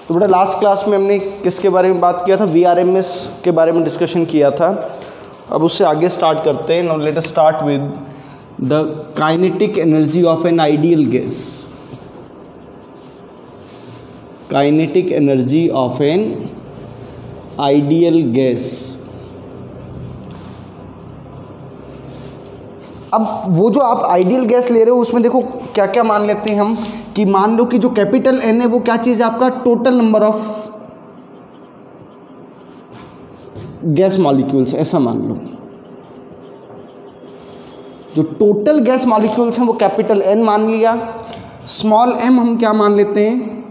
तो बेटा last class में हमने किसके बारे में बात किया था, VRMS के बारे में डिस्कशन किया था। अब उससे आगे स्टार्ट करते हैं। Now let us start with the kinetic energy of an ideal gas. Kinetic energy of an ideal gas. अब वो जो आप आइडियल गैस ले रहे हो उसमें देखो क्या क्या मान लेते हैं हम, कि मान लो कि जो कैपिटल N है वो क्या चीज़ है आपका, total number of gas molecules, ऐसा मान लो। जो टोटल गैस मॉलिक्यूल्स हैं वो कैपिटल N मान लिया। स्मॉल m हम क्या मान लेते हैं,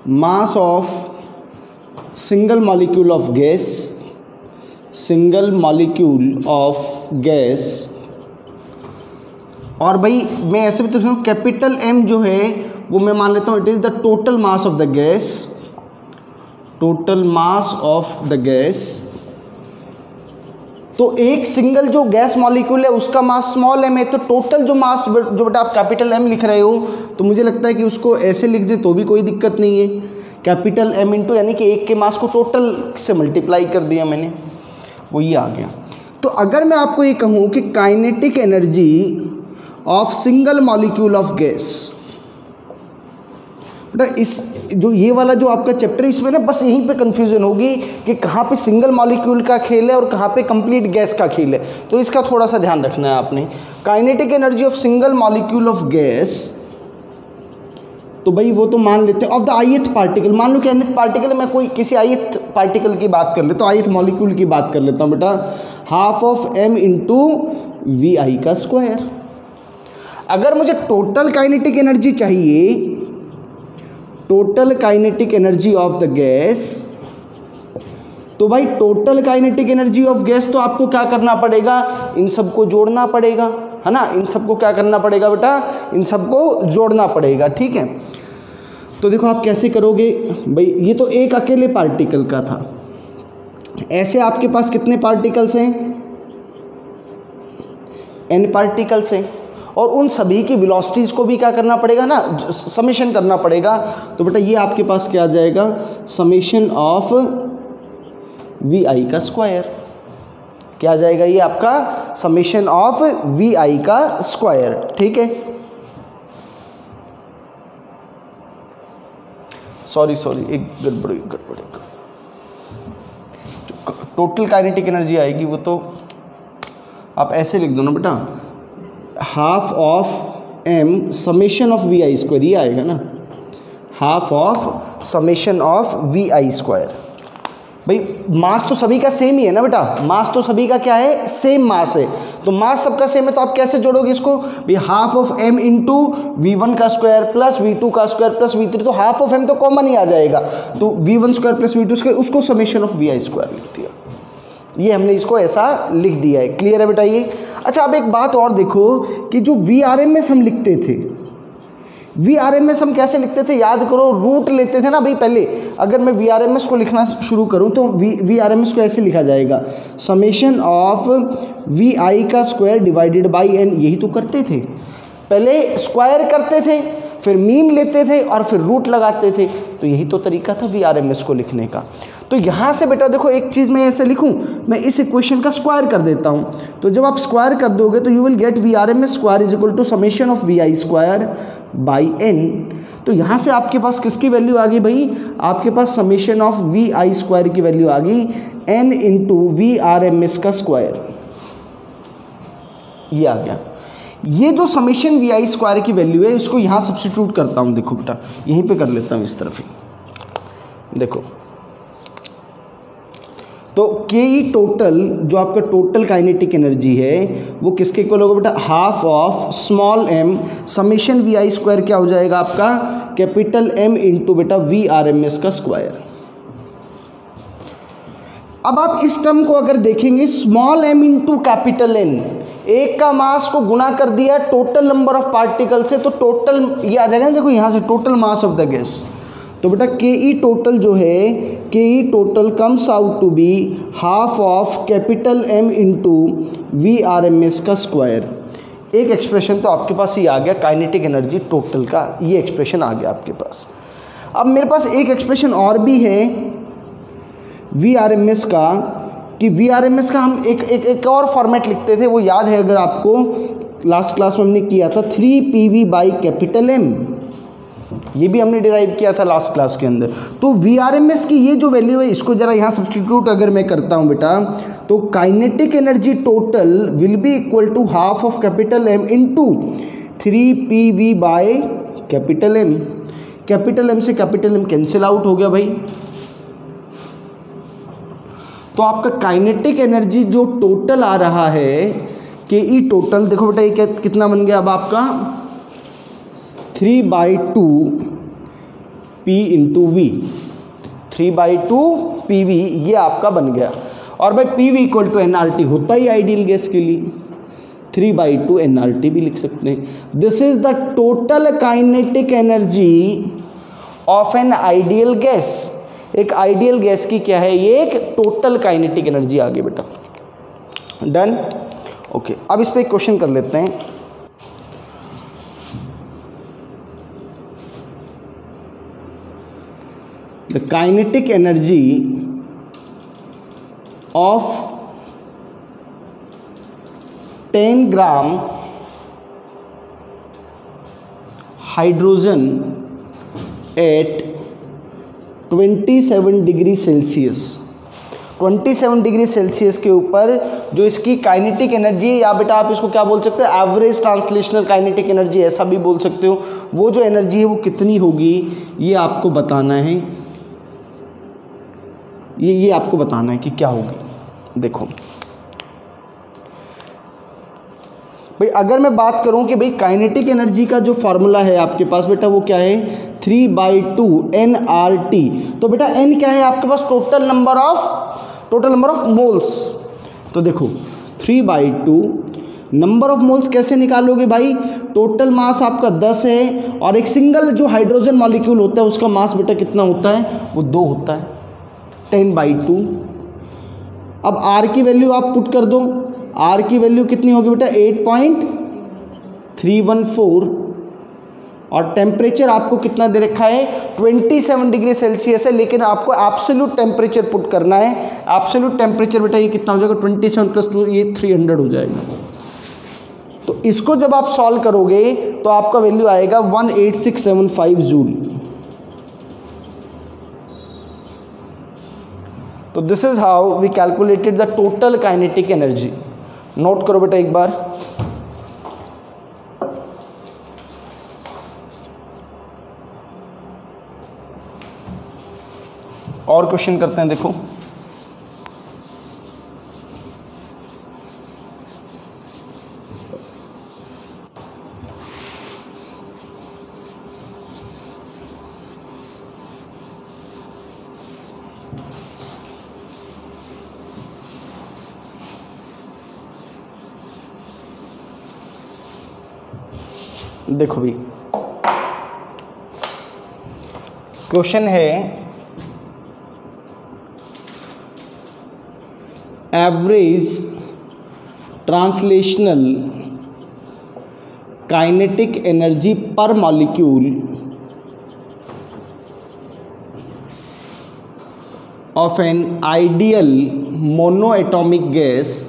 mass of single molecule of gas, single molecule of gas. और भाई मैं ऐसे भी तो सुनो, कैपिटल M जो है वो मैं मान लेता हूँ it is the total mass of the gas, total mass of the gas. तो एक सिंगल जो गैस मॉलिक्यूल है उसका मास स्मॉल m है, तो टोटल जो मास जो बेटा आप कैपिटल M लिख रहे हो, तो मुझे लगता है कि उसको ऐसे लिख दे तो भी कोई दिक्कत नहीं है। कैपिटल M इंटू यानी कि एक के मास को टोटल से मल्टीप्लाई कर दिया मैंने, वो ये आ गया। तो अगर मैं आपको ये कहूँ कि kinetic energy of single molecule of gas, बेटा इस जो ये वाला जो आपका चैप्टर है इसमें ना बस यहीं पे कंफ्यूजन होगी कि कहाँ पे सिंगल मॉलिक्यूल का खेल है और कहाँ पे कंप्लीट गैस का खेल है, तो इसका थोड़ा सा ध्यान रखना है आपने। Kinetic energy of single molecule of gas, तो भाई वो तो मान लेते हैं ऑफ द ith पार्टिकल। मान लो कि nth पार्टिकल मैं कोई किसी ith पार्टिकल की बात कर लेता हूँ, ith मॉलिक्यूल की बात कर लेता हूँ बेटा, half of m into V I का स्क्वायर। अगर मुझे टोटल काइनेटिक एनर्जी चाहिए, total kinetic energy of the gas, तो भाई total kinetic energy of gas तो आपको क्या करना पड़ेगा, इन सबको जोड़ना पड़ेगा, है ना। इन सबको क्या करना पड़ेगा बेटा, इन सबको जोड़ना पड़ेगा, ठीक है। तो देखो आप कैसे करोगे भाई, ये तो एक अकेले पार्टिकल का था, ऐसे आपके पास कितने पार्टिकल्स हैं, n पार्टिकल्स हैं, और उन सभी की वेलोसिटीज़ को भी क्या करना पड़ेगा ना, समेशन करना पड़ेगा। तो बेटा ये आपके पास क्या आ जाएगा, समेशन ऑफ वी आई का स्क्वायर। क्या आ जाएगा ये आपका, समेशन ऑफ वी आई का स्क्वायर, ठीक है। सॉरी एक गड़बड़ी टोटल काइनेटिक एनर्जी आएगी वो तो आप ऐसे लिख दो ना बेटा, half of m summation of V I square, ये आएगा ना, half of summation of V I square. भाई मास तो सभी का सेम ही है ना बेटा, मास तो सभी का क्या है, सेम मास है, तो मास सबका सेम है, तो आप कैसे जोड़ोगे इसको भाई, half of m into V1 का स्क्वायर प्लस V2 का स्क्वायर प्लस V3, तो हाफ ऑफ m तो कॉमन ही आ जाएगा, तो V1 square plus V2 square, उसको summation of V I square लिख दिया। ये हमने इसको ऐसा लिख दिया है, क्लियर है बेटा ये। अच्छा अब एक बात और देखो कि जो VRMS हम लिखते थे, VRMS हम कैसे लिखते थे, याद करो, रूट लेते थे ना भाई पहले। अगर मैं VRMS को लिखना शुरू करूं तो VRMS को ऐसे लिखा जाएगा, समेशन ऑफ वी आई का स्क्वायर डिवाइडेड बाई n। यही तो करते थे पहले, स्क्वायर करते थे, फिर मीन लेते थे और फिर रूट लगाते थे, तो यही तो तरीका था VRMS को लिखने का। तो यहाँ से बेटा देखो एक चीज़ मैं ऐसे लिखूँ, मैं इस इक्वेशन का स्क्वायर कर देता हूँ, तो जब आप स्क्वायर कर दोगे तो you will get VRMS square is equal to summation of V I square by n। तो यहाँ से आपके पास किसकी वैल्यू आ गई भाई, आपके पास summation of V I square की वैल्यू आ गई n इंटू VRMS का स्क्वायर, ये आ गया। ये जो समेशन वी आई स्क्वायर की वैल्यू है इसको यहाँ सब्स्टिट्यूट करता हूँ, देखो बेटा यहीं पे कर लेता हूँ इस तरफ ही, देखो तो के ई टोटल जो आपका टोटल काइनेटिक एनर्जी है वो किसके इक्वल होगा बेटा, half of small m summation V I square क्या हो जाएगा आपका, कैपिटल M इंटू बेटा VRMS का स्क्वायर। अब आप इस टर्म को अगर देखेंगे, small m into capital N, एक का मास को गुणा कर दिया टोटल नंबर ऑफ पार्टिकल से, तो टोटल ये आ जाएगा ना, देखो यहाँ से total mass of the gas. तो बेटा के ई टोटल जो है, K E total comes out to be half of capital M into VRMS का स्क्वायर। एक एक्सप्रेशन तो आपके पास ये आ गया काइनेटिक एनर्जी टोटल का, ये एक्सप्रेशन आ गया आपके पास। अब मेरे पास एक एक्सप्रेशन और भी है VRMS का, कि VRMS का हम एक और फॉर्मेट लिखते थे, वो याद है अगर आपको, लास्ट क्लास में हमने किया था 3PV/M, ये भी हमने डिराइव किया था लास्ट क्लास के अंदर। तो VRMS की ये जो वैल्यू है, इसको जरा यहाँ सब्स्टिट्यूट अगर मैं करता हूँ बेटा, तो kinetic energy total will be equal to half of M into 3PV/M। Capital M से कैपिटल M कैंसिल आउट हो गया भाई। तो आपका काइनेटिक एनर्जी जो टोटल आ रहा है, KE टोटल, देखो बेटा ये कितना बन गया अब आपका 3/2 P इंटू V, 3/2 PV ये आपका बन गया। और भाई PV इक्वल टू nRT होता ही आइडियल गैस के लिए, 3/2 nRT भी लिख सकते हैं। This is the total kinetic energy of an ideal gas. एक आइडियल गैस की क्या है, ये एक टोटल काइनेटिक एनर्जी आ गई बेटा। Done, okay. अब इस पे एक क्वेश्चन कर लेते हैं। The kinetic energy of 10 gram hydrogen at 27 degree Celsius, 27 degree Celsius के ऊपर जो इसकी काइनेटिक एनर्जी, या बेटा आप इसको क्या बोल सकते हो, एवरेज ट्रांसलेशनल काइनेटिक एनर्जी ऐसा भी बोल सकते हो, वो जो एनर्जी है वो कितनी होगी ये आपको बताना है। ये आपको बताना है कि क्या होगी। देखो भाई, अगर मैं बात करूं कि भाई काइनेटिक एनर्जी का जो फॉर्मूला है आपके पास बेटा, वो क्या है 3/2 nRT। तो बेटा n क्या है आपके पास, टोटल नंबर ऑफ मोल्स। तो देखो 3/2 नंबर ऑफ मोल्स कैसे निकालोगे भाई, टोटल मास आपका 10 है, और एक सिंगल जो हाइड्रोजन मॉलिक्यूल होता है उसका मास बेटा कितना होता है, वो 2 होता है, 10/2। अब R की वैल्यू आप पुट कर दो, R की वैल्यू कितनी होगी बेटा 8.314, और टेम्परेचर आपको कितना दे रखा है 27 डिग्री सेल्सियस है, लेकिन आपको एब्सोल्यूट टेम्परेचर पुट करना है। एब्सोल्यूट टेम्परेचर बेटा ये कितना हो जाएगा 27 + 2 ये 300 हो जाएगा। तो इसको जब आप सॉल्व करोगे तो आपका वैल्यू आएगा 18675 जूल। तो this is how we calculated the total kinetic energy. Note करो बेटा एक बार। और क्वेश्चन करते हैं, देखो देखो भी क्वेश्चन है average translational kinetic energy per molecule of an ideal monoatomic gas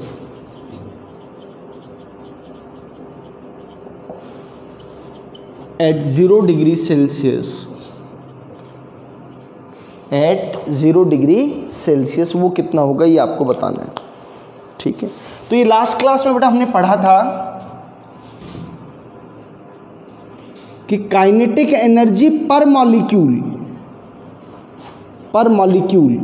at 0 degree Celsius, at 0 degree Celsius वो कितना होगा ये आपको बताना है। ठीक है, तो ये लास्ट क्लास में बेटा हमने पढ़ा था कि काइनेटिक एनर्जी पर मॉलिक्यूल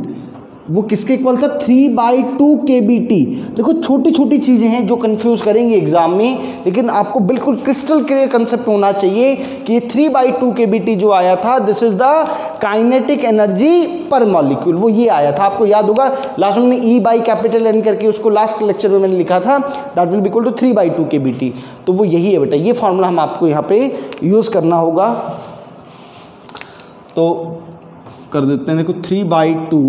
वो किसके इक्वल था 3/2 kBT। देखो छोटी छोटी चीज़ें हैं जो कंफ्यूज करेंगी एग्जाम में, लेकिन आपको बिल्कुल क्रिस्टल क्लियर कंसेप्ट होना चाहिए कि ये 3/2 kBT जो आया था this is the kinetic energy per molecule, वो ये आया था। आपको याद होगा लास्ट में मैंने E/N करके उसको लास्ट लेक्चर में मैंने लिखा था, that will be equal to 3/2 kBT। तो वो यही है बेटा, ये फॉर्मूला हम आपको यहाँ पे यूज़ करना होगा। तो कर देते हैं, देखो 3/2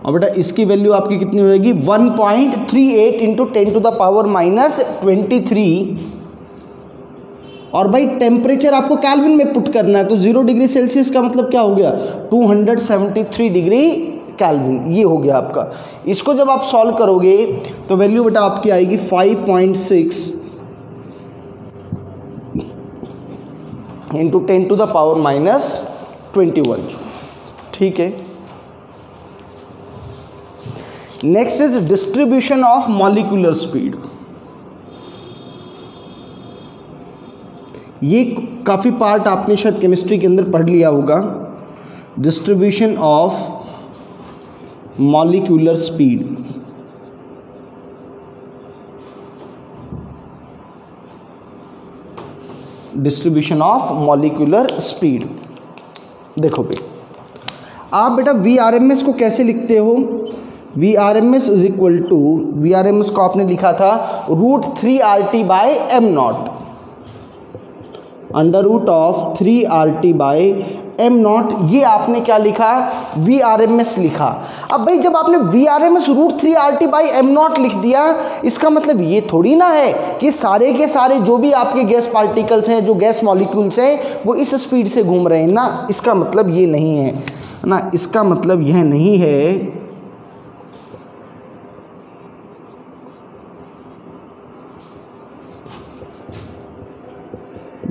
और बेटा इसकी वैल्यू आपकी कितनी हो जाएगी 1.38 × 10⁻³ और भाई टेम्परेचर आपको केल्विन में पुट करना है, तो 0 डिग्री सेल्सियस का मतलब क्या हो गया 273 डिग्री केल्विन, ये हो गया आपका। इसको जब आप सॉल्व करोगे तो वैल्यू बेटा आपकी आएगी 5.6 इंटू 10 टू द पावर -21। ठीक है। Next is distribution of molecular speed. ये काफ़ी पार्ट आपने शायद केमिस्ट्री के अंदर पढ़ लिया होगा। Distribution of molecular speed, distribution of molecular speed. देखो भाई, आप बेटा VRMS को कैसे लिखते हो? VRMS is equal to, VRMS को आपने लिखा था √3RT/m0, √3RT/m0। ये आपने क्या लिखा? VRMS लिखा। अब भाई जब आपने VRMS √3RT/m0 लिख दिया, इसका मतलब ये थोड़ी ना है कि सारे के सारे जो भी आपके गैस पार्टिकल्स हैं, जो गैस मॉलिक्यूल्स हैं, वो इस स्पीड से घूम रहे हैं ना। इसका मतलब ये नहीं है ना, इसका मतलब यह नहीं है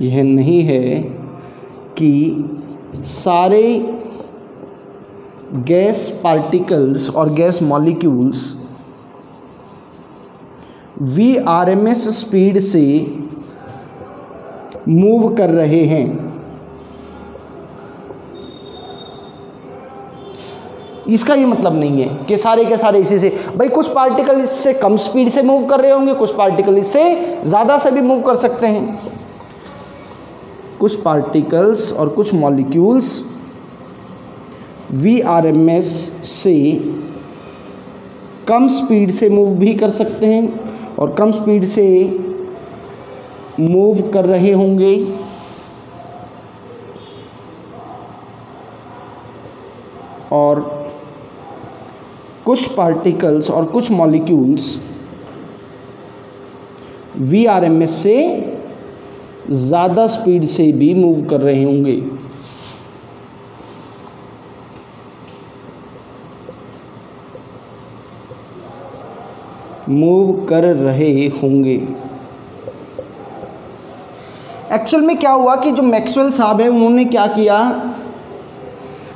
यह नहीं है कि सारे गैस पार्टिकल्स और गैस मॉलिक्यूल्स VRMS स्पीड से मूव कर रहे हैं। इसका ये मतलब नहीं है कि सारे के सारे इसी से, भाई कुछ पार्टिकल इससे कम स्पीड से मूव कर रहे होंगे, कुछ पार्टिकल इससे ज़्यादा से भी मूव कर सकते हैं। कुछ पार्टिकल्स और कुछ मॉलिक्यूल्स VRMS से कम स्पीड से मूव भी कर सकते हैं और कम स्पीड से मूव कर रहे होंगे, और कुछ पार्टिकल्स और कुछ मॉलिक्यूल्स VRMS से ज़्यादा स्पीड से भी मूव कर रहे होंगे। एक्चुअल में क्या हुआ कि जो मैक्सवेल साहब है, उन्होंने क्या किया,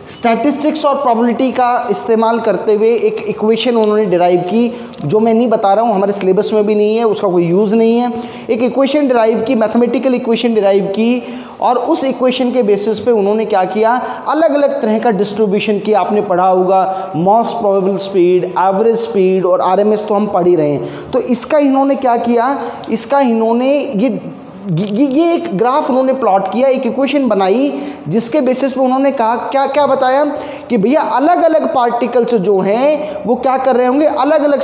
स्टैटिस्टिक्स और प्रोबेबिलिटी का इस्तेमाल करते हुए एक इक्वेशन उन्होंने डिराइव की, जो मैं नहीं बता रहा हूँ, हमारे सिलेबस में भी नहीं है, उसका कोई यूज़ नहीं है। एक इक्वेशन डिराइव की, मैथमेटिकल इक्वेशन डिराइव की, और उस इक्वेशन के बेसिस पे उन्होंने क्या किया, अलग अलग तरह का डिस्ट्रीब्यूशन किया। आपने पढ़ा होगा most probable speed, average speed और RMS तो हम पढ़ ही रहे हैं। तो इसका इन्होंने क्या किया, इसका इन्होंने ये एक ग्राफ उन्होंने प्लॉट किया, एक इक्वेशन बनाई, जिसके बेसिस पे उन्होंने कहा, क्या क्या बताया कि भैया अलग अलग पार्टिकल्स जो हैं वो क्या कर रहे होंगे, अलग अलग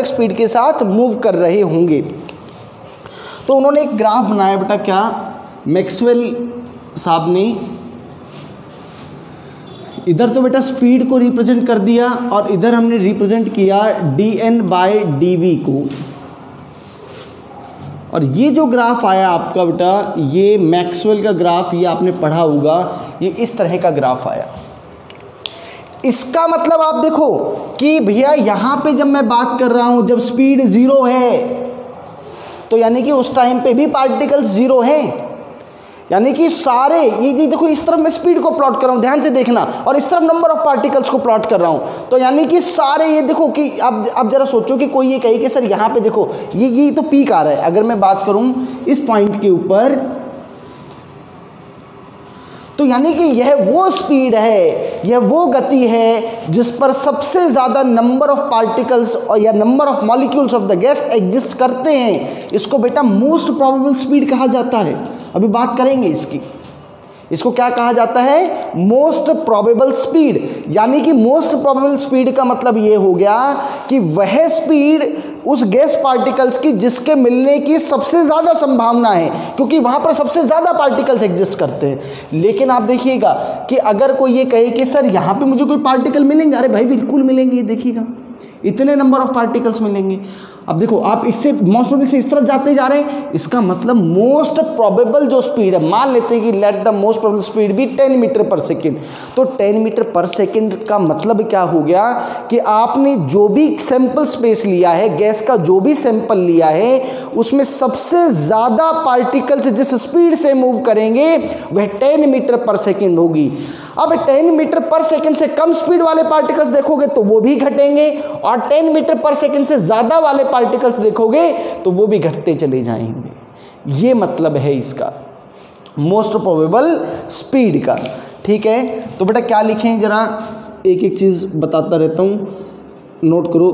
स्पीड के साथ मूव कर रहे होंगे। तो उन्होंने एक ग्राफ बनाया बेटा, क्या, मैक्सवेल साहब ने इधर तो बेटा स्पीड को रिप्रेजेंट कर दिया, और इधर हमने रिप्रेजेंट किया dN/dV को। और ये जो ग्राफ आया आपका बेटा, ये मैक्सवेल का ग्राफ, ये आपने पढ़ा होगा, ये इस तरह का ग्राफ आया। इसका मतलब आप देखो कि भैया यहाँ पे जब मैं बात कर रहा हूँ, जब स्पीड 0 है, तो यानी कि उस टाइम पे भी पार्टिकल्स 0 हैं, यानी कि सारे, ये देखो इस तरफ मैं स्पीड को प्लॉट कर रहा हूँ, ध्यान से देखना, और इस तरफ नंबर ऑफ पार्टिकल्स को प्लॉट कर रहा हूँ। तो यानी कि सारे, ये देखो कि अब जरा सोचो कि कोई ये कहे कि सर यहाँ पे देखो ये तो पीक आ रहा है। अगर मैं बात करूँ इस पॉइंट के ऊपर, तो यानी कि यह वो स्पीड है, यह वो गति है जिस पर सबसे ज़्यादा नंबर ऑफ पार्टिकल्स और या number of molecules of the gas exist करते हैं। इसको बेटा मोस्ट प्रोबेबल स्पीड कहा जाता है। अभी बात करेंगे इसकी, इसको क्या कहा जाता है, मोस्ट प्रोबेबल स्पीड। यानी कि मोस्ट प्रोबेबल स्पीड का मतलब ये हो गया कि वह स्पीड उस गैस पार्टिकल्स की जिसके मिलने की सबसे ज़्यादा संभावना है, क्योंकि वहाँ पर सबसे ज़्यादा पार्टिकल्स एग्जिस्ट करते हैं। लेकिन आप देखिएगा कि अगर कोई ये कहे कि सर यहाँ पे मुझे कोई पार्टिकल मिलेंगे, अरे भाई बिल्कुल मिलेंगे, ये देखिएगा इतने नंबर ऑफ पार्टिकल्स मिलेंगे। अब देखो आप इससे मोस्ट प्रोबेबल से इस तरफ जाते जा रहे हैं, इसका मतलब मोस्ट प्रोबेबल जो स्पीड है, मान लेते हैं कि let the most probable speed भी 10 मीटर पर सेकेंड, तो 10 मीटर पर सेकेंड का मतलब क्या हो गया कि आपने जो भी सैंपल स्पेस लिया है, गैस का जो भी सैंपल लिया है, उसमें सबसे ज़्यादा पार्टिकल्स जिस स्पीड से मूव करेंगे वह 10 मीटर पर सेकेंड होगी। अब 10 मीटर पर सेकंड से कम स्पीड वाले पार्टिकल्स देखोगे तो वो भी घटेंगे, और 10 मीटर पर सेकंड से ज़्यादा वाले पार्टिकल्स देखोगे तो वो भी घटते चले जाएंगे। ये मतलब है इसका मोस्ट प्रोबेबल स्पीड का। ठीक है, तो बेटा क्या लिखें, जरा एक एक चीज़ बताता रहता हूँ, नोट करो।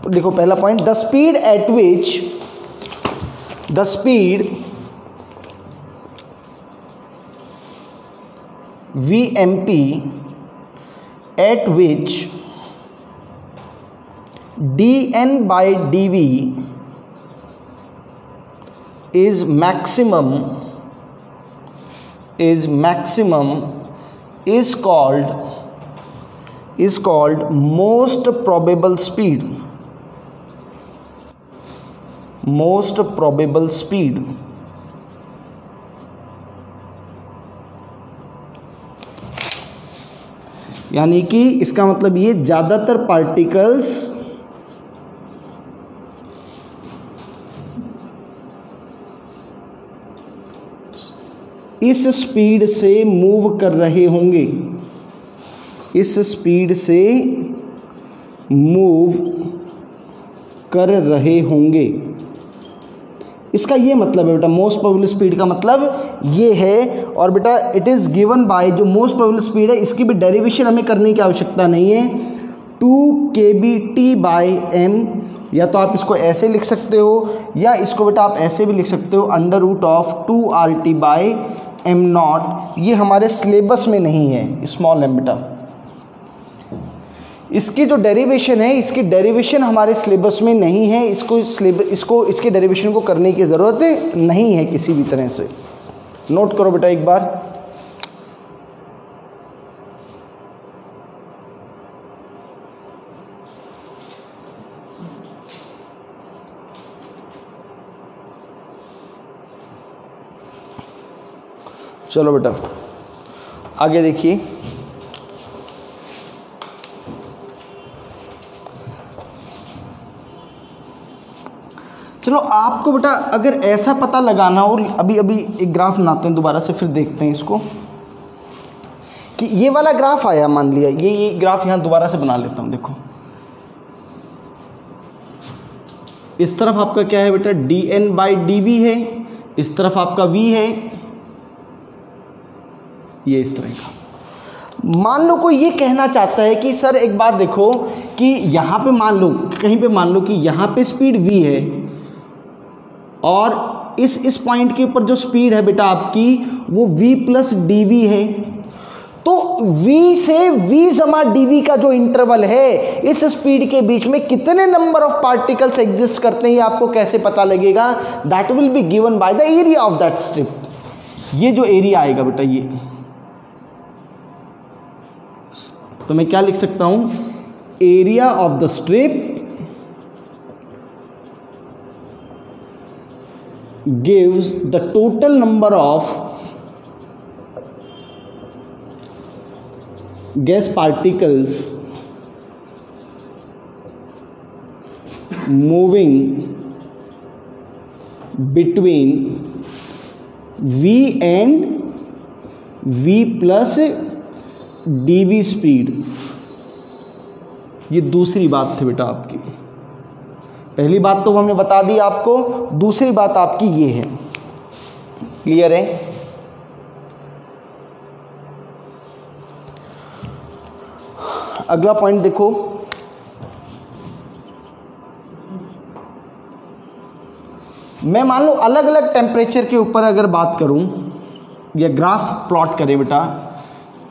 देखो पहला point, the speed at which VMP at which dN by dV is maximum is called most probable speed. यानी कि इसका मतलब ये ज़्यादातर पार्टिकल्स इस स्पीड से मूव कर रहे होंगे, इसका ये मतलब है बेटा, मोस्ट प्रोबेबल स्पीड का मतलब ये है। और बेटा इट इज़ गिवन बाय, जो मोस्ट प्रोबेबल स्पीड है इसकी भी डेरिवेशन हमें करने की आवश्यकता नहीं है, 2 kBT/m, या तो आप इसको ऐसे लिख सकते हो या इसको बेटा आप ऐसे भी लिख सकते हो, √2 RT/m0। ये हमारे सिलेबस में नहीं है, स्मॉल m बेटा। इसकी जो डेरिवेशन है, इसकी डेरिवेशन हमारे सिलेबस में नहीं है, इसके डेरिवेशन को करने की ज़रूरत नहीं है किसी भी तरह से। नोट करो बेटा एक बार। चलो बेटा आगे देखिए, चलो आपको बेटा अगर ऐसा पता लगाना हो, अभी एक ग्राफ बनाते हैं दोबारा से, फिर देखते हैं इसको कि ये वाला ग्राफ आया, मान लिया ये ग्राफ यहाँ दोबारा से बना लेता हूँ। देखो इस तरफ आपका क्या है बेटा, dN/dV है, इस तरफ आपका V है, ये इस तरह का। मान लो कोई ये कहना चाहता है कि सर एक बात देखो कि यहाँ पे मान लो, कहीं पे मान लो कि यहाँ पे स्पीड V है और इस पॉइंट के ऊपर जो स्पीड है बेटा आपकी वो V+dV है, तो V से V/dV का जो इंटरवल है, इस स्पीड के बीच में कितने नंबर ऑफ पार्टिकल्स एग्जिस्ट करते हैं, ये आपको कैसे पता लगेगा? That will be given by the area of that strip. ये जो एरिया आएगा बेटा, ये तो मैं क्या लिख सकता हूं, area of the strip gives the total number of gas particles moving between V and V+dV speed. ये दूसरी बात थी बेटा आपकी, पहली बात तो हमने बता दी आपको, दूसरी बात आपकी ये है। क्लियर है? अगला पॉइंट देखो, मैं मान लो अलग अलग टेम्परेचर के ऊपर अगर बात करूं, या ग्राफ प्लॉट करें बेटा,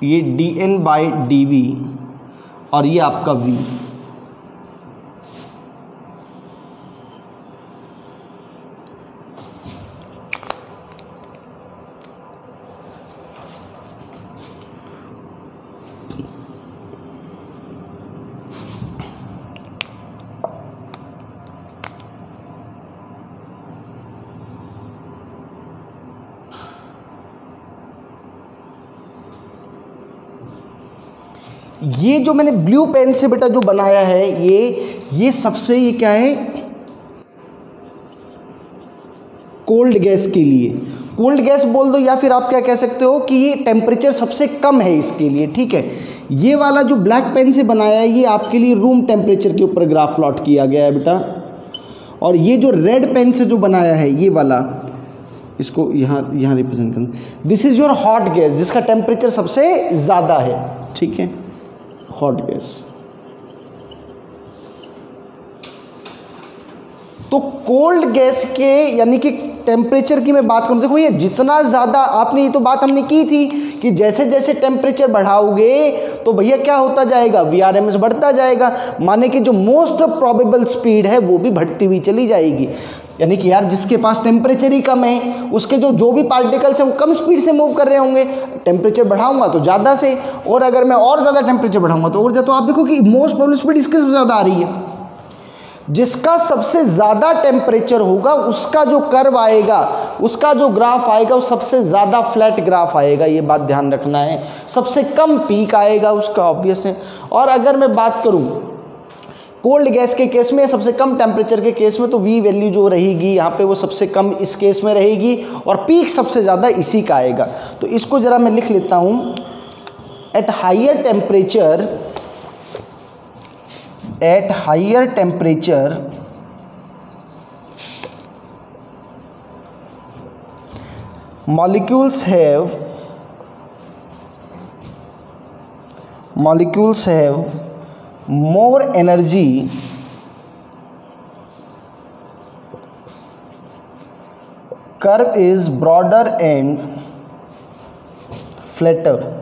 ये dN/dV और ये आपका V। ये जो मैंने ब्लू पेन से बेटा जो बनाया है ये सबसे, ये क्या है, कोल्ड गैस के लिए, कोल्ड गैस बोल दो, या फिर आप क्या कह सकते हो कि ये टेम्परेचर सबसे कम है इसके लिए, ठीक है। ये वाला जो ब्लैक पेन से बनाया है ये आपके लिए रूम टेम्परेचर के ऊपर ग्राफ प्लॉट किया गया है बेटा। और ये जो रेड पेन से जो बनाया है ये वाला, इसको यहाँ रिप्रेजेंट करना, this is your hot gas जिसका टेम्परेचर सबसे ज़्यादा है, ठीक है, हॉट गैस। तो कोल्ड गैस के यानी कि टेम्परेचर की मैं बात करूँ, देखो ये जितना ज़्यादा, आपने ये तो बात हमने की थी कि जैसे जैसे टेम्परेचर बढ़ाओगे तो भैया क्या होता जाएगा, VRMS बढ़ता जाएगा, माने कि जो मोस्ट प्रोबेबल स्पीड है वो भी बढ़ती हुई चली जाएगी। यानी कि यार जिसके पास टेम्परेचर ही कम है उसके जो भी पार्टिकल्स हैं वो कम स्पीड से मूव कर रहे होंगे, टेम्परेचर बढ़ाऊंगा तो ज़्यादा से, और अगर मैं और ज़्यादा टेम्परेचर बढ़ाऊंगा तो और ज़्यादा। तो आप देखो कि मोस्ट प्रोबेबल स्पीड इसके सबसे ज़्यादा आ रही है, जिसका सबसे ज़्यादा टेम्परेचर होगा उसका जो कर्व आएगा, उसका जो ग्राफ आएगा वो सबसे ज़्यादा फ्लैट ग्राफ आएगा, ये बात ध्यान रखना है। सबसे कम पीक आएगा उसका, ऑब्वियस है। और अगर मैं बात करूं कोल्ड गैस के केस में, सबसे कम टेम्परेचर के केस में, तो V वैल्यू जो रहेगी यहाँ पे वो सबसे कम इस केस में रहेगी और पीक सबसे ज़्यादा इसी का आएगा। तो इसको ज़रा मैं लिख लेता हूँ, at higher temperature molecules have more energy curve is broader and flatter.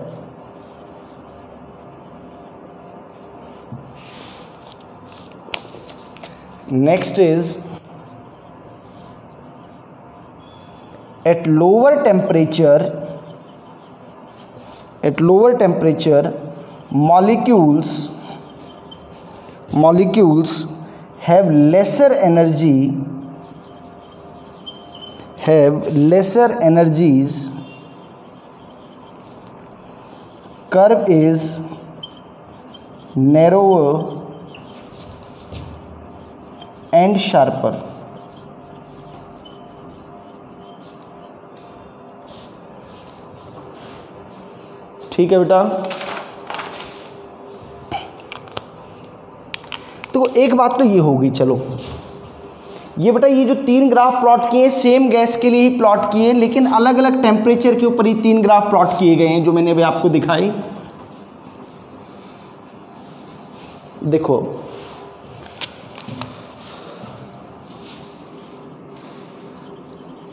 Next is at lower temperature molecules have lesser energies, curve is narrower and sharper. ठीक है बेटा। तो एक बात तो ये होगी, चलो ये बेटा ये जो 3 ग्राफ प्लॉट किए सेम गैस के लिए ही प्लॉट किए, लेकिन अलग अलग टेम्परेचर के ऊपर ये 3 ग्राफ प्लॉट किए गए हैं जो मैंने अभी आपको दिखाई। देखो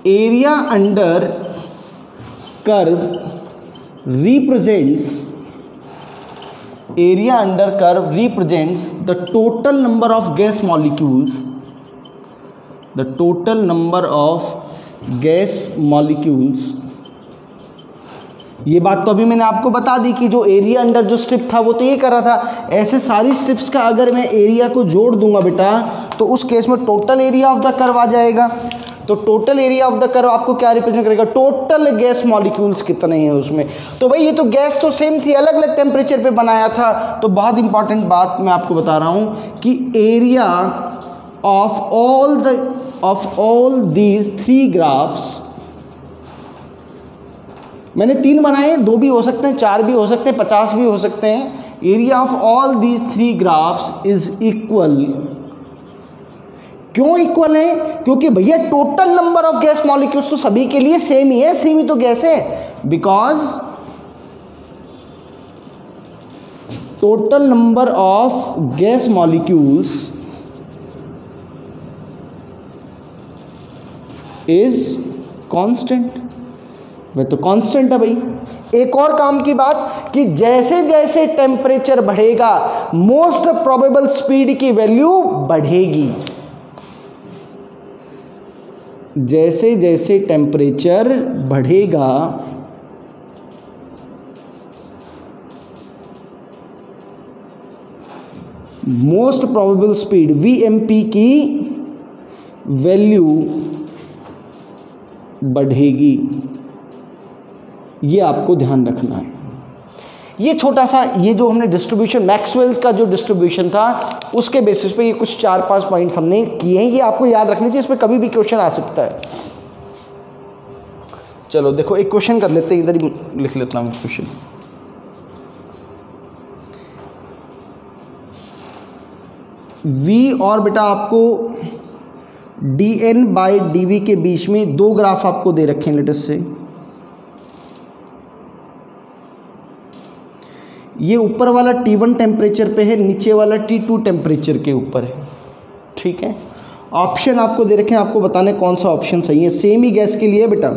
area under curve represents the total number of gas molecules, ये बात तो अभी मैंने आपको बता दी कि जो एरिया अंडर जो स्ट्रिप था वो तो ये कर रहा था। ऐसे सारी स्ट्रिप्स का अगर मैं एरिया को जोड़ दूंगा बेटा तो उस केस में total area of the curve आ जाएगा। तो total area of the curve आपको क्या रिप्रेजेंट करेगा, टोटल गैस मॉलिक्यूल्स कितने हैं उसमें। तो भाई ये तो गैस तो सेम थी, अलग अलग टेम्परेचर पे बनाया था। तो बहुत इंपॉर्टेंट बात मैं आपको बता रहा हूँ कि area of all these 3 graphs, मैंने 3 बनाए, 2 भी हो सकते हैं, 4 भी हो सकते हैं, 50 भी हो सकते हैं। Area of all these 3 graphs is equal. क्यों इक्वल है? क्योंकि भैया total number of gas molecules तो सभी के लिए सेम ही है, सेम ही तो गैस है। Because total number of gas molecules is constant. वह तो कांस्टेंट है भाई। एक और काम की बात कि जैसे जैसे टेम्परेचर बढ़ेगा मोस्ट प्रोबेबल स्पीड की वैल्यू बढ़ेगी। जैसे जैसे टेम्परेचर बढ़ेगा मोस्ट प्रोबेबल स्पीड VMP की वैल्यू बढ़ेगी। ये आपको ध्यान रखना है। ये छोटा सा, ये जो हमने डिस्ट्रीब्यूशन मैक्सवेल का जो डिस्ट्रीब्यूशन था उसके बेसिस पे ये कुछ 4-5 पॉइंट्स हमने किए हैं, ये आपको याद रखनी चाहिए, इसमें कभी भी क्वेश्चन आ सकता है। चलो देखो एक क्वेश्चन कर लेते हैं, इधर ही लिख लेता हूँ क्वेश्चन। v और बेटा आपको dn/dv के बीच में दो ग्राफ आपको दे रखे हैं लेटस से। ये ऊपर वाला T1 टेम्परेचर पे है, नीचे वाला T2 टेम्परेचर के ऊपर है, ठीक है। ऑप्शन आपको दे रखे हैं, आपको बताना है कौन सा ऑप्शन सही है। सेम ही गैस के लिए बेटा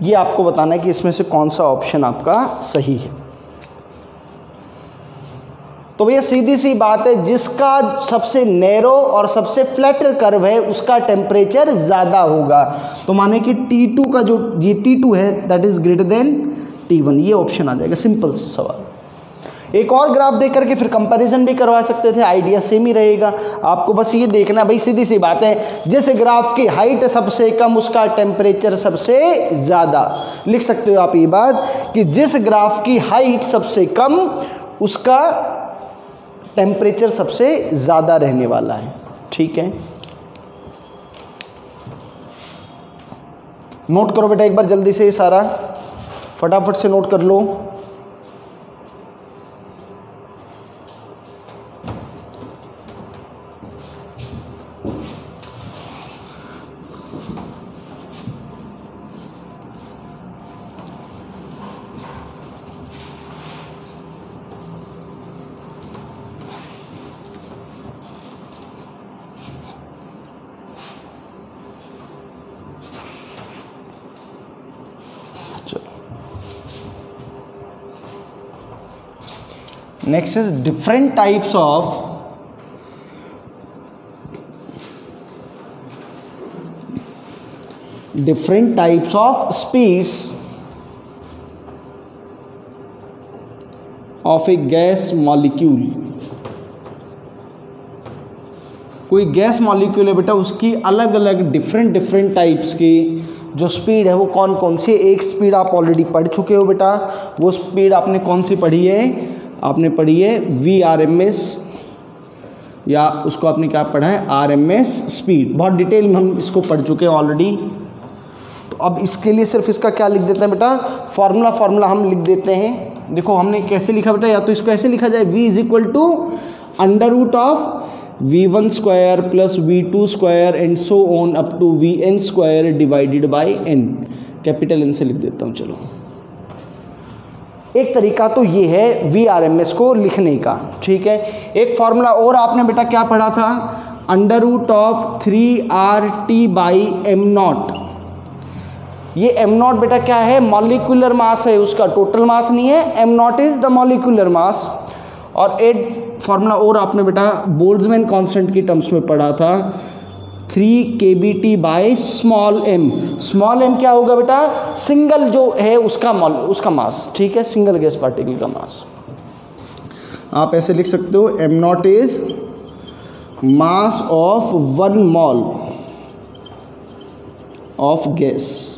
ये आपको बताना है कि इसमें से कौन सा ऑप्शन आपका सही है। तो भैया सीधी सी बात है, जिसका सबसे नैरो और सबसे फ्लैटर कर्व है उसका टेम्परेचर ज़्यादा होगा। तो माने कि T2 का जो ये T2 है that is greater than T1, ये ऑप्शन आ जाएगा। सिंपल सवाल। एक और ग्राफ देख करके फिर कंपैरिजन भी करवा सकते थे, आइडिया सेम ही रहेगा। आपको बस ये देखना भाई, सीधी सी बात है, जिस ग्राफ की हाइट सबसे कम उसका टेम्परेचर सबसे ज़्यादा। लिख सकते हो आप ये बात कि जिस ग्राफ की हाइट सबसे कम उसका टेम्परेचर सबसे ज़्यादा रहने वाला है, ठीक है। नोट करो बेटा एक बार जल्दी से, ये सारा फटाफट से नोट कर लो। Next is different types of speeds of a gas molecule। कोई गैस मॉलिक्यूल है बेटा, उसकी अलग अलग डिफरेंट टाइप्स की जो स्पीड है वो कौन कौन सी। एक स्पीड आप ऑलरेडी पढ़ चुके हो बेटा, वो स्पीड आपने कौन सी पढ़ी है, आपने पढ़ी है VRMS, या उसको आपने क्या पढ़ा है RMS स्पीड। बहुत डिटेल में हम इसको पढ़ चुके हैं ऑलरेडी। तो अब इसके लिए सिर्फ इसका क्या लिख देते हैं बेटा, फॉर्मूला हम लिख देते हैं। देखो हमने कैसे लिखा बेटा, या तो इसको ऐसे लिखा जाए V = √of V1² + V2² and so on up to VN² divided by N। Capital N से लिख देता हूँ। चलो एक तरीका तो ये है VRMS को लिखने का, ठीक है। एक फॉर्मूला और आपने बेटा क्या पढ़ा था, √of 3RT/m0। ये m0 बेटा क्या है, मॉलिक्यूलर मास है, उसका टोटल मास नहीं है। m0 is the molecular mass. और एक फॉर्मूला और आपने बेटा बोल्ट्जमैन कांस्टेंट की टर्म्स में पढ़ा था, 3 kBT/m। स्मॉल m क्या होगा बेटा, सिंगल जो है उसका मास, ठीक है, सिंगल गैस पार्टिकल का मास। आप ऐसे लिख सकते हो, m0 is mass of 1 mole of gas,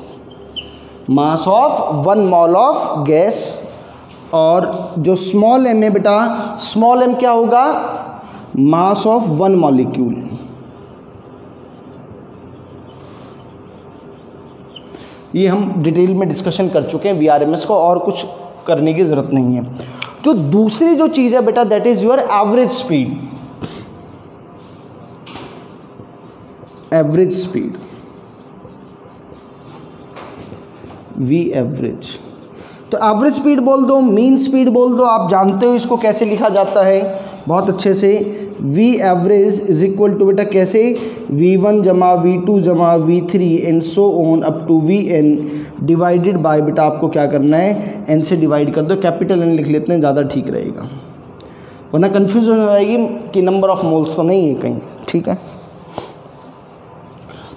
mass of 1 mole of gas. और जो स्मॉल m है बेटा, स्मॉल m क्या होगा, मास ऑफ 1 मॉलिक्यूल। ये हम डिटेल में डिस्कशन कर चुके हैं VRMS को, और कुछ करने की ज़रूरत नहीं है। जो दूसरी जो चीज़ है बेटा that is your average speed. Average speed V average. तो एवरेज स्पीड बोल दो, मीन स्पीड बोल दो, आप जानते हो इसको कैसे लिखा जाता है बहुत अच्छे से। V एवरेज = बेटा कैसे, V1 + V2 + V3 and so on up to VN divided by, बेटा आपको क्या करना है, N से डिवाइड कर दो। कैपिटल N लिख लेते हैं, ज़्यादा ठीक रहेगा, वरना कन्फ्यूजन हो जाएगी कि नंबर ऑफ मोल्स तो नहीं है कहीं, ठीक है।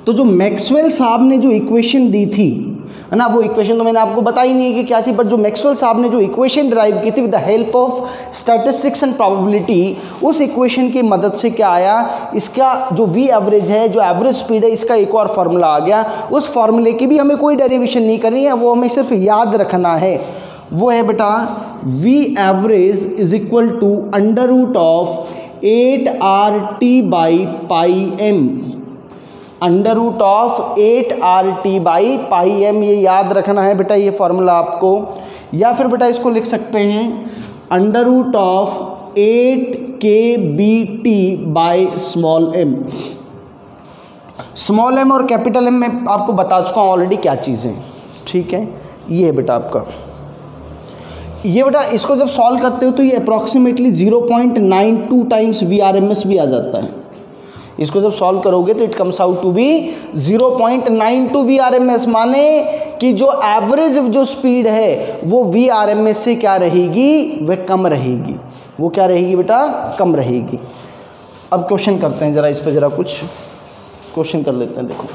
तो जो मैक्सवेल साहब ने जो इक्वेशन दी थी, है ना। वो इक्वेशन तो मैंने आपको बताई नहीं है कि क्या थी, बट जो मैक्सवेल साहब ने जो इक्वेशन ड्राइव की थी with the help of statistics and probability, उस इक्वेशन की मदद से क्या आया, इसका जो वी एवरेज है, जो एवरेज स्पीड है, इसका एक और फार्मूला आ गया। उस फार्मूले की भी हमें कोई डेरिवेशन नहीं करनी है, वो हमें सिर्फ याद रखना है। वो है बेटा v average is equal to under root of 8RT/πm, under root of 8RT/πm, ये याद रखना है बेटा ये फॉर्मूला आपको। या फिर बेटा इसको लिख सकते हैं under root of 8kBT/m। Small m और कैपिटल m मैं आपको बता चुका हूँ ऑलरेडी क्या चीज़ें, ठीक है। ये है बेटा आपका, ये बेटा इसको जब सॉल्व करते हो तो ये अप्रॉक्सीमेटली 0.92 टाइम्स VRMS भी आ जाता है। इसको जब सॉल्व करोगे तो it comes out to be 0.92 VRMS, माने कि जो एवरेज जो स्पीड है वो VRMS से क्या रहेगी, वह कम रहेगी। वो क्या रहेगी बेटा, कम रहेगी। अब क्वेश्चन करते हैं जरा, इस पर जरा कुछ क्वेश्चन कर लेते हैं। देखो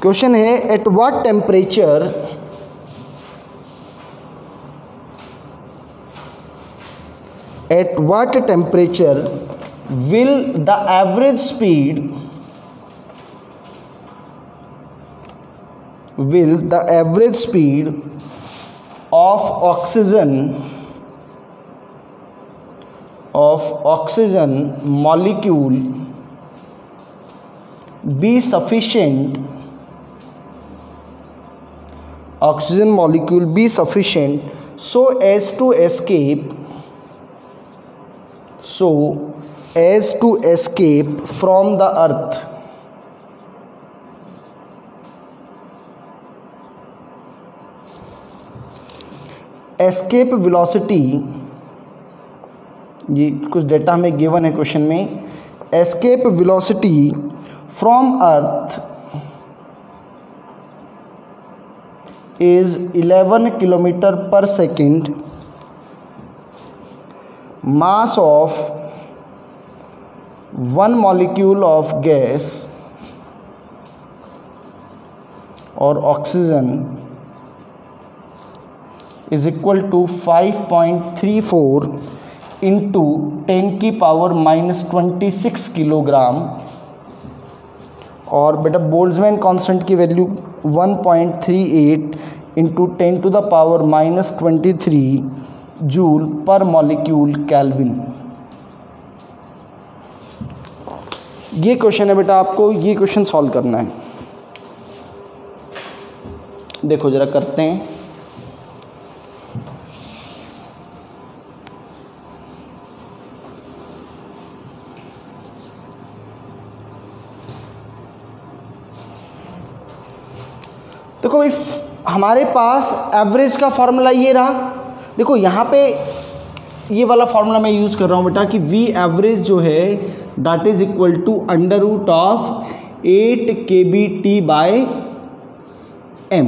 क्वेश्चन है at what temperature will the average speed of oxygen molecule be sufficient so as to escape from the earth? Escape velocity, ये कुछ डेटा हमें गिवन है क्वेश्चन में। Escape velocity from earth is 11 kilometre पर second, mass of one molecule of gas or oxygen is equal to 5.34 into 10⁻⁻26 kilogram. और बेटा Boltzmann constant की value 1.38 into 10⁻⁻23 joule पर मॉलिक्यूल केल्विन। ये क्वेश्चन है बेटा, आपको ये क्वेश्चन सॉल्व करना है। देखो जरा करते हैं। देखो भाई हमारे पास एवरेज का फॉर्मूला ये रहा। देखो यहाँ पे ये वाला फॉर्मूला मैं यूज़ कर रहा हूँ बेटा कि वी एवरेज जो है that is equal to under root of 8kBT/m।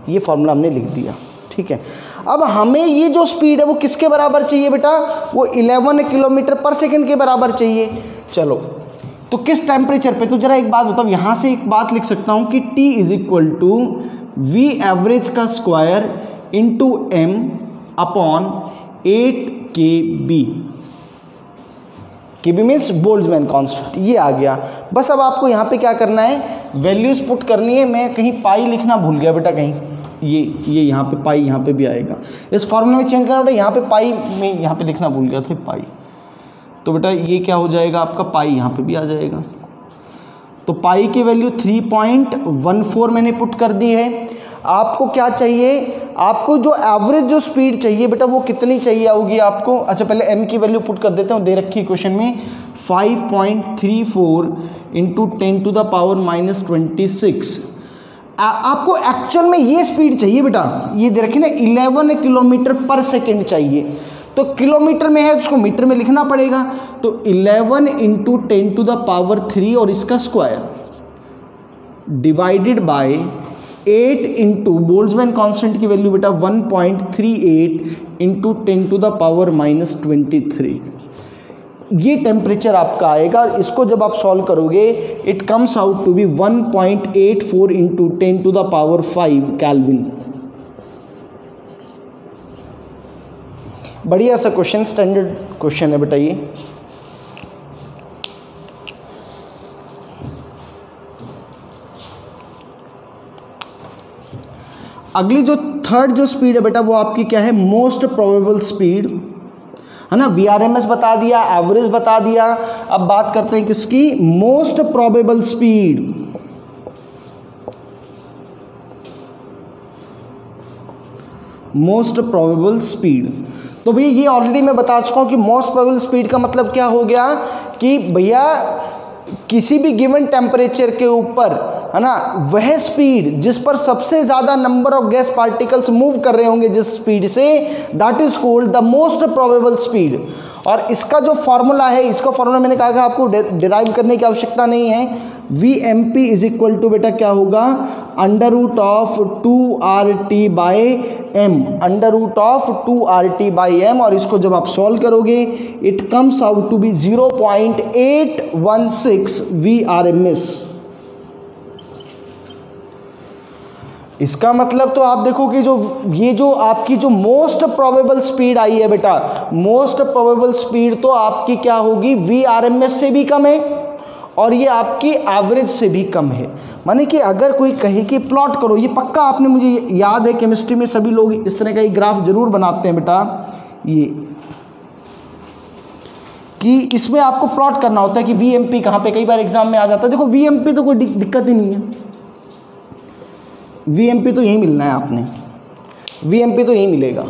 ये फॉर्मूला हमने लिख दिया, ठीक है। अब हमें ये जो स्पीड है वो किसके बराबर चाहिए बेटा, वो 11 किलोमीटर पर सेकेंड के बराबर चाहिए। चलो तो किस टेम्परेचर पे, तो जरा एक बात बताओ, यहाँ से एक बात लिख सकता हूँ कि T is equal to V average का square into m upon 8kB। KB means Boltzmann constant, ये आ गया। बस अब आपको यहाँ पे क्या करना है, वैल्यूज पुट करनी है। मैं कहीं पाई लिखना भूल गया बेटा, कहीं ये यहाँ पे पाई यहाँ पे भी आएगा। इस फॉर्मूले में चेंज करना बेटा, यहाँ पे पाई में यहाँ पे लिखना भूल गया था पाई, तो बेटा ये क्या हो जाएगा आपका, पाई यहाँ पे भी आ जाएगा। तो पाई की वैल्यू 3.14 मैंने पुट कर दी है। आपको क्या चाहिए, आपको जो एवरेज जो स्पीड चाहिए बेटा वो कितनी चाहिए होगी आपको। अच्छा पहले m की वैल्यू पुट कर देते हैं, दे रखी है क्वेश्चन में 5.34 इंटू 10⁻⁻26। आपको एक्चुअल में ये स्पीड चाहिए बेटा, ये दे रखी ना 11 किलोमीटर पर सेकेंड चाहिए। तो किलोमीटर में है उसको मीटर में लिखना पड़ेगा। तो 11 इंटू 10⁻³ और इसका square divided by 8 into Boltzmann constant की वैल्यू बेटा 1.38 इंटू 10⁻⁻23। ये टेम्परेचर आपका आएगा। इसको जब आप सॉल्व करोगे it comes out to be 1.84 into 10⁵ Kelvin. बढ़िया सा क्वेश्चन, स्टैंडर्ड क्वेश्चन है बेटा ये। अगली जो थर्ड जो स्पीड है बेटा वो आपकी क्या है, मोस्ट प्रोबेबल स्पीड है ना। VRMS बता दिया, एवरेज बता दिया, अब बात करते हैं किसकी, most probable speed. Most probable speed, तो भैया ये ऑलरेडी मैं बता चुका हूं कि मोस्ट प्रोबेबल स्पीड का मतलब क्या हो गया कि भैया किसी भी गिवन टेम्परेचर के ऊपर है ना, वह स्पीड जिस पर सबसे ज़्यादा number of gas particles move कर रहे होंगे जिस स्पीड से, that is called the most probable speed. और इसका जो फॉर्मूला है, इसका फॉर्मूला मैंने कहा कि आपको डिराइव करने की आवश्यकता नहीं है। VMP इज इक्वल टू बेटा क्या होगा, √2RT/m, √2RT/m। और इसको जब आप सॉल्व करोगे it comes out to be 0.816 VRMS। इसका मतलब तो आप देखो कि जो ये जो आपकी जो मोस्ट प्रोबेबल स्पीड आई है बेटा, मोस्ट प्रोबेबल स्पीड तो आपकी क्या होगी, VRMS से भी कम है और ये आपकी एवरेज से भी कम है। माने कि अगर कोई कहे कि प्लॉट करो, ये पक्का आपने, मुझे याद है केमिस्ट्री में सभी लोग इस तरह का एक ग्राफ जरूर बनाते हैं बेटा, ये कि इसमें आपको प्लॉट करना होता है कि VMP कहाँ पे, कई बार एग्जाम में आ जाता है। देखो VMP तो कोई दिक्कत ही नहीं है, VMP तो यही मिलना है आपने, VMP तो यही मिलेगा।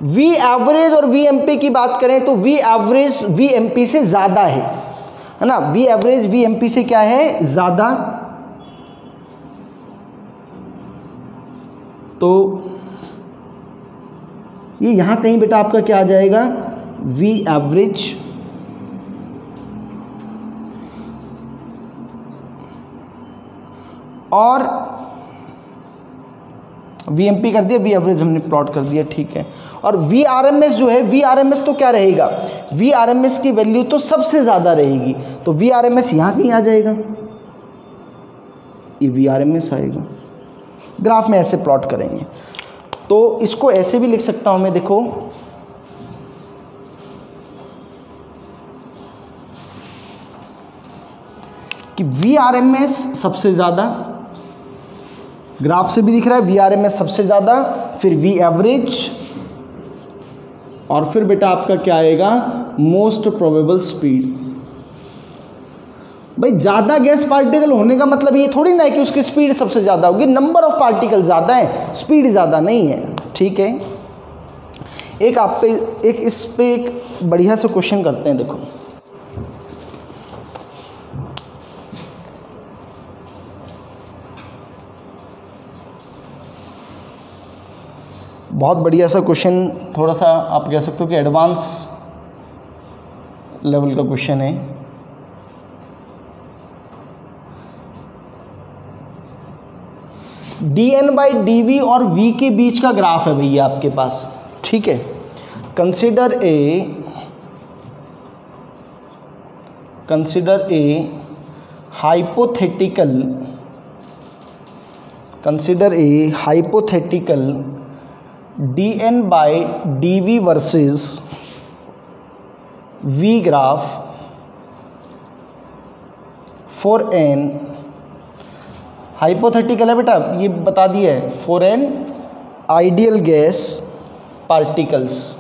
V एवरेज और VMP की बात करें तो V एवरेज VMP से ज़्यादा है ना, V एवरेज VMP से क्या है, ज़्यादा। तो ये यहाँ कहीं बेटा आपका क्या आ जाएगा, V एवरेज और VMP कर दिया, V एवरेज हमने प्लॉट कर दिया, ठीक है। और VRMS जो है, VRMS तो क्या रहेगा, VRMS की वैल्यू तो सबसे ज़्यादा रहेगी, तो VRMS यहाँ कहीं आ जाएगा, ये VRMS आएगा। ग्राफ में ऐसे प्लॉट करेंगे तो इसको ऐसे भी लिख सकता हूँ मैं, देखो कि VRMS सबसे ज़्यादा, ग्राफ से भी दिख रहा है VRMS सबसे ज़्यादा, फिर V एवरेज और फिर बेटा आपका क्या आएगा, मोस्ट प्रोबेबल स्पीड। भाई ज़्यादा गैस पार्टिकल होने का मतलब ये थोड़ी ना है कि उसकी स्पीड सबसे ज़्यादा होगी, नंबर ऑफ पार्टिकल ज़्यादा है, स्पीड ज़्यादा नहीं है, ठीक है। एक आप पे एक इस पे एक बढ़िया सा क्वेश्चन करते हैं, देखो बहुत बढ़िया सा क्वेश्चन, थोड़ा सा आप कह सकते हो कि एडवांस लेवल का क्वेश्चन है। dN/dV और V के बीच का ग्राफ है भैया आपके पास, ठीक है। Consider a hypothetical dN/dV versus V graph for n, hypothetical है बेटा, ये बता दिया है, for an ideal gas particles,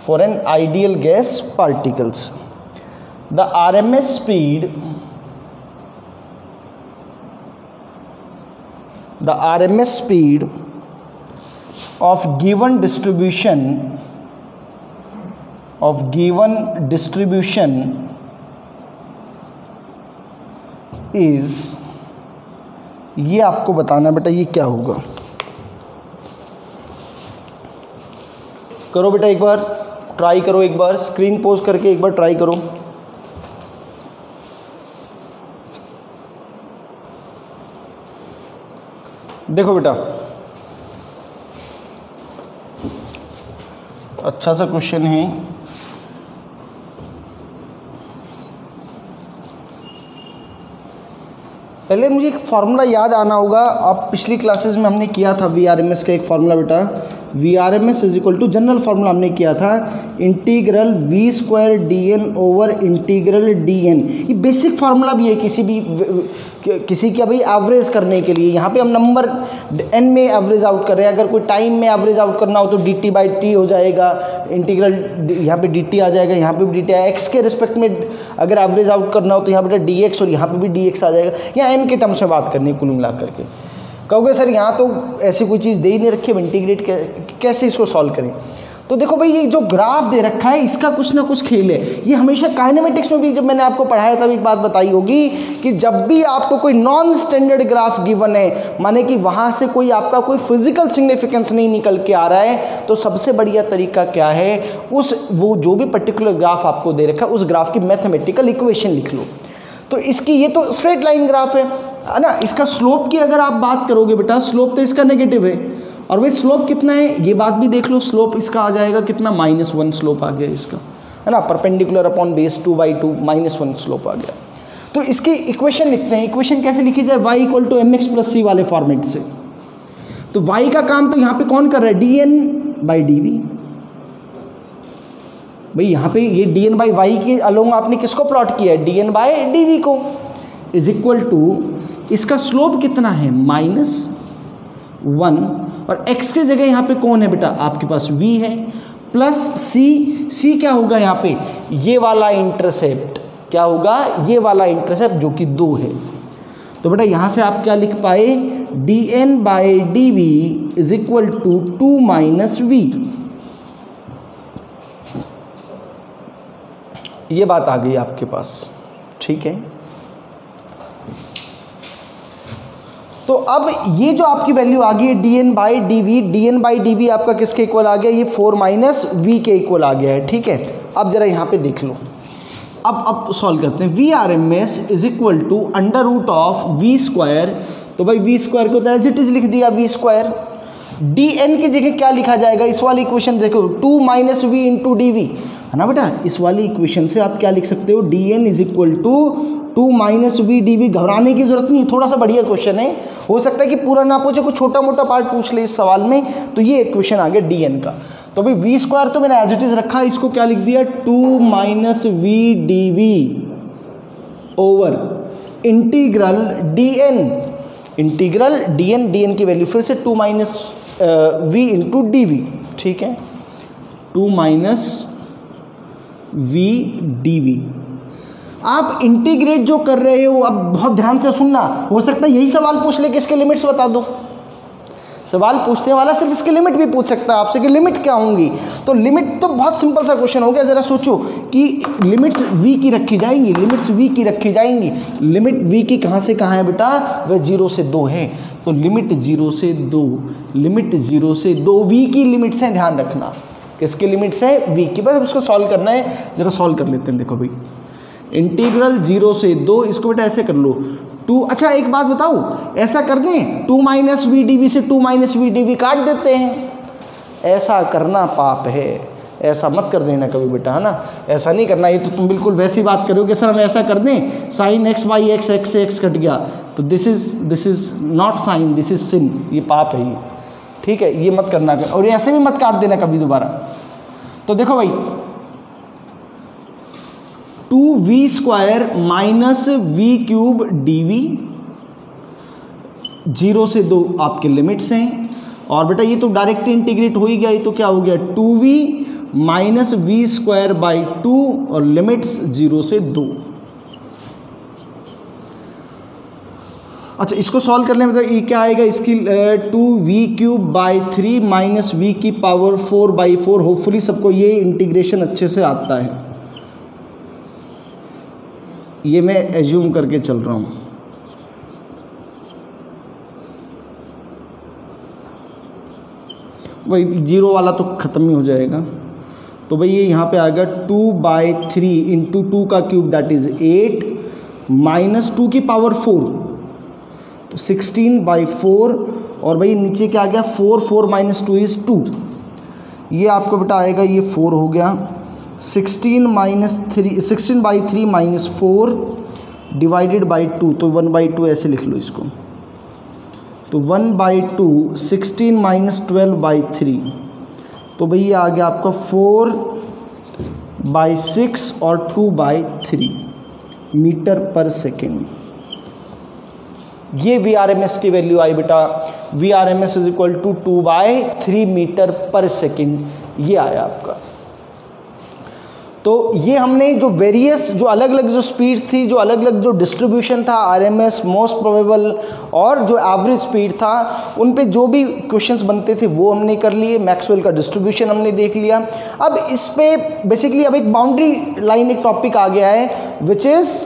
for an ideal gas particles the RMS speed of given distribution is, ये आपको बताना बेटा ये क्या होगा। करो बेटा एक बार ट्राई करो, एक बार स्क्रीन पोज करके एक बार ट्राई करो। देखो बेटा अच्छा सा क्वेश्चन है, पहले मुझे एक फार्मूला याद आना होगा। अब पिछली क्लासेस में हमने किया था VRMS का एक फार्मूला बेटा, VRMS is equal to general formula हमने किया था integral V² dn over integral dn। ये बेसिक फार्मूला भी है किसी का भाई एवरेज करने के लिए। यहाँ पे हम नंबर n में एवरेज आउट कर रहे हैं, अगर कोई टाइम में एवरेज आउट करना हो तो dt/t हो जाएगा, इंटीग्रल यहाँ पे dt आ जाएगा, यहाँ पे भी dt है। x के रिस्पेक्ट में अगर एवरेज आउट करना हो तो यहाँ पे dx और यहाँ पे भी dx आ जाएगा। यहाँ n के टर्म्स में बात करनी है कुल मिला करके। कहोगे सर यहाँ तो ऐसी कोई चीज़ दे ही नहीं रखी है, इंटीग्रेट कैसे इसको सॉल्व करें? तो देखो भाई ये जो ग्राफ दे रखा है इसका कुछ ना कुछ खेल है। ये हमेशा काइनेमेटिक्स में भी जब मैंने आपको पढ़ाया था एक बात बताई होगी कि जब भी आपको कोई नॉन स्टैंडर्ड ग्राफ गिवन है, माने कि वहाँ से कोई आपका कोई फिजिकल सिग्निफिकेंस नहीं निकल के आ रहा है, तो सबसे बढ़िया तरीका क्या है, वो जो भी पर्टिकुलर ग्राफ आपको दे रखा है उस ग्राफ की मैथमेटिकल इक्वेशन लिख लो। तो इसकी ये तो स्ट्रेट लाइन ग्राफ है ना। इसका स्लोप की अगर आप बात करोगे बेटा, स्लोप तो इसका नेगेटिव है, और वही स्लोप कितना है ये बात भी देख लो। स्लोप इसका आ जाएगा कितना, -1 स्लोप आ गया इसका, है ना। परपेंडिकुलर अपॉन बेस 2/2 -1 स्लोप आ गया। तो इसकी इक्वेशन लिखते हैं। इक्वेशन कैसे लिखी जाए, y = mx + c वाले फॉर्मेट से। तो y का काम तो यहाँ पे कौन कर रहा है, dn/dv। भाई यहाँ पे ये dn/y के अलोंग आपने किसको प्लॉट किया है, dn/dv को, इज इक्वल टू इसका स्लोप कितना है -1, और x के जगह यहाँ पे कौन है बेटा, आपके पास v है, प्लस c क्या होगा यहाँ पे, ये वाला इंटरसेप्ट, क्या होगा, ये वाला इंटरसेप्ट जो कि 2 है। तो बेटा यहाँ से आप क्या लिख पाए, dn/dv is equal to 2 - v। ये बात आ गई आपके पास, ठीक है। तो अब ये जो आपकी वैल्यू आ गई है dn/dv आपका किसके इक्वल आ गया, ये 4 - v के इक्वल आ गया है, ठीक है। अब जरा यहाँ पे देख लो, अब सॉल्व करते हैं। VRMS is equal to √of v²। तो भाई v² को तो एज इट इज लिख दिया v²। dn की जगह क्या लिखा जाएगा, इस वाली इक्वेशन देखो 2 - v × dv, है ना बेटा। इस वाली इक्वेशन से आप क्या लिख सकते हो, dn is equal to 2 - v dv। घबराने की जरूरत नहीं, थोड़ा सा बढ़िया क्वेश्चन है, हो सकता है कि पूरा ना पूछे, कुछ छोटा मोटा पार्ट पूछ ले इस सवाल में। तो ये क्वेश्चन आ गया dn का। तो भाई v² तो मैंने एज इट इज रखा, इसको क्या लिख दिया 2 - v dv over integral dn की वैल्यू फिर से 2 - v × dv, ठीक है, 2 - v dv। आप इंटीग्रेट जो कर रहे हो, अब बहुत ध्यान से सुनना, हो सकता है यही सवाल पूछ ले कि इसके लिमिट्स बता दो। सवाल पूछने वाला सिर्फ इसके लिमिट भी पूछ सकता है आपसे कि लिमिट क्या होंगी। तो लिमिट तो बहुत सिंपल सा क्वेश्चन हो गया। ज़रा सोचो कि लिमिट्स v की रखी जाएंगी, लिमिट v की कहाँ से कहाँ है बेटा, वह 0 से 2 है। तो लिमिट 0 से 2 v की लिमिट्स हैं, ध्यान रखना किसकी लिमिट्स है, v की। बस उसको सॉल्व करना है, जरा सॉल्व कर लेते हैं। देखो भाई इंटीग्रल 0 से 2, इसको बेटा ऐसे कर लो 2। अच्छा एक बात बताओ, ऐसा कर दें 2 - v dv से 2 - v dv काट देते हैं। ऐसा करना पाप है, ऐसा मत कर देना कभी बेटा, है ना। ऐसा नहीं करना, ये तो तुम बिल्कुल वैसी बात करोगे सर हम ऐसा कर दें sin x/x, x से x कट गया, तो this is not sine, this is sin, ये पाप है ये, ठीक है, ये मत करना। और ऐसे भी मत काट देना कभी दोबारा। तो देखो भाई 2v² - v³ dv, 0 से 2 आपके लिमिट्स हैं। और बेटा ये तो डायरेक्ट इंटीग्रेट हो ही गया, ये तो क्या हो गया 2v - v²/2 और लिमिट्स 0 से 2। अच्छा इसको सॉल्व करने में ये क्या आएगा, इसकी 2v³ - v की पावर 4/4। होपफुली सबको ये इंटीग्रेशन अच्छे से आता है, ये मैं एज्यूम करके चल रहा हूँ। वही 0 वाला तो ख़त्म ही हो जाएगा। तो भाई ये यहाँ पे आएगा 2/3 × 2 का क्यूब दैट इज़ 8 - 2 की पावर 4, तो 16/4। और भाई नीचे क्या आ गया 4 - 2 इज़ 2। ये आपको बेटा आएगा, ये 4 हो गया, 16/3 - 4 डिवाइडेड बाई 2, तो 1/2 ऐसे लिख लो इसको। तो 1/2 16 माइनस 12/3, तो भैया आ गया आपका 4/6 और 2/3 मीटर पर सेकेंड। ये VRMS की वैल्यू आई बेटा, VRMS is equal to 2/3 metre per second, ये आया आपका। तो ये हमने जो वेरियस, जो अलग अलग जो स्पीड्स थी, जो अलग अलग जो डिस्ट्रीब्यूशन था, RMS, मोस्ट प्रोबेबल और जो एवरेज स्पीड था, उन पे जो भी क्वेश्चंस बनते थे वो हमने कर लिए। मैक्सवेल का डिस्ट्रीब्यूशन हमने देख लिया। अब इस पे बेसिकली अब एक बाउंड्री लाइन एक टॉपिक आ गया है, विच इज़,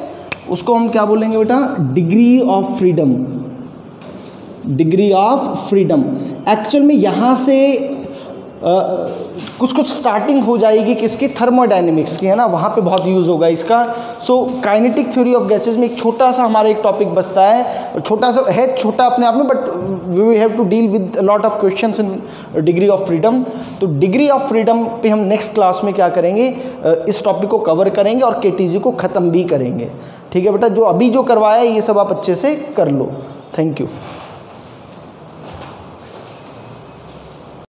उसको हम क्या बोलेंगे बेटा, degree of freedom. Degree of freedom actual में यहाँ से कुछ कुछ स्टार्टिंग हो जाएगी किसकी, थर्मोडायनेमिक्स की, है ना, वहाँ पे बहुत यूज़ होगा इसका। So kinetic theory of gases में एक छोटा सा हमारा एक टॉपिक बचता है, छोटा सा है, छोटा अपने आप में, but we have to deal with lot of questions in degree of freedom. तो डिग्री ऑफ फ्रीडम पे हम नेक्स्ट क्लास में क्या करेंगे, इस टॉपिक को कवर करेंगे और KTG को ख़त्म भी करेंगे। ठीक है बेटा, जो अभी जो करवाया है ये सब आप अच्छे से कर लो। Thank you.